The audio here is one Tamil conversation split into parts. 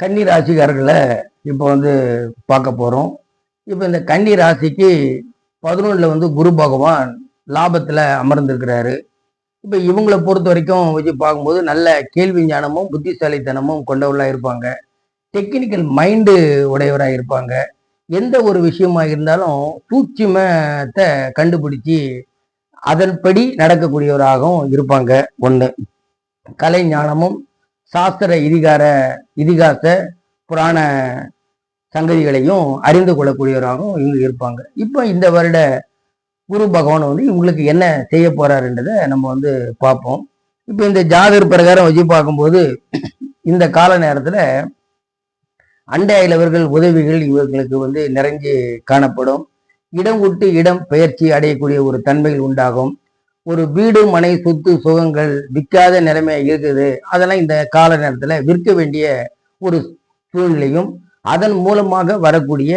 கன்னி ராசிக்காரர்களை இப்போ பார்க்க போகிறோம். இப்போ இந்த கன்னி ராசிக்கு 11ல் குரு பகவான் லாபத்தில் அமர்ந்திருக்கிறாரு. இப்போ இவங்களை பொறுத்த வரைக்கும் வச்சு பார்க்கும்போது நல்ல கேள்வி ஞானமும் புத்திசாலித்தனமும் கொண்டவர்களாக இருப்பாங்க. டெக்னிக்கல் மைண்டு உடையவராக இருப்பாங்க. எந்த ஒரு விஷயமா இருந்தாலும் சூட்சுமத்தை கண்டுபிடிச்சி அதன்படி நடக்கக்கூடியவராகவும் இருப்பாங்க. ஒன்று, கலை ஞானமும் சாஸ்திர இதிகாச புராண சங்கதிகளையும் அறிந்து கொள்ளக்கூடியவராகவும் இவங்க இருப்பாங்க. இப்போ இந்த வருட குரு பகவான் இவங்களுக்கு என்ன செய்ய போறாருன்றதை நம்ம பார்ப்போம். இப்போ இந்த ஜாதகர் பிரகாரம் வச்சு பார்க்கும்போது இந்த கால நேரத்தில் அண்டை அயலவர்கள் உதவிகள் இவர்களுக்கு நிறைஞ்சு காணப்படும். இடம் விட்டு இடம் பெயர்ச்சி அடையக்கூடிய ஒரு தன்மைகள் உண்டாகும். ஒரு வீடு மனை சொத்து சுகங்கள் விற்காத நிலைமை இருக்குது, அதெல்லாம் இந்த கால நேரத்தில் விற்க வேண்டிய ஒரு சூழ்நிலையும் அதன் மூலமாக வரக்கூடிய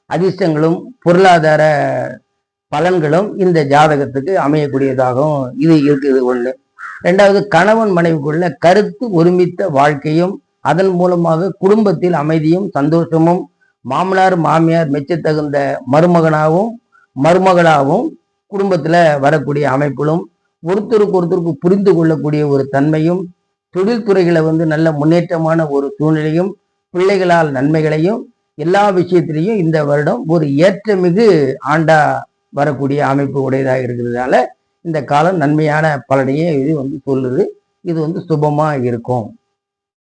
அதிர்ஷ்டங்களும் பொருளாதார பலன்களும் இந்த ஜாதகத்துக்கு அமையக்கூடியதாகவும் இது இருக்குது. ஒன்று. ரெண்டாவது, கணவன் மனைவிக்குள்ள கருத்து ஒருமித்த வாழ்க்கையும் அதன் மூலமாக குடும்பத்தில் அமைதியும் சந்தோஷமும் மாமனார் மாமியார் மெச்சத்தகுந்த மருமகளாகவும் குடும்பத்துல வரக்கூடிய அமைப்புகளும் ஒருத்தருக்கு ஒருத்தருக்கு புரிந்து கொள்ளக்கூடிய ஒரு தன்மையும் தொழில்துறைகளை நல்ல முன்னேற்றமான ஒரு சூழ்நிலையும் பிள்ளைகளால் நன்மைகளையும் எல்லா விஷயத்திலையும் இந்த வருடம் ஒரு ஏற்றமிகு ஆண்டா வரக்கூடிய அமைப்பு உடையதாக இருக்கிறதுனால இந்த காலம் நன்மையான பலனையே இது சொல்லுது. இது சுபமா இருக்கும்.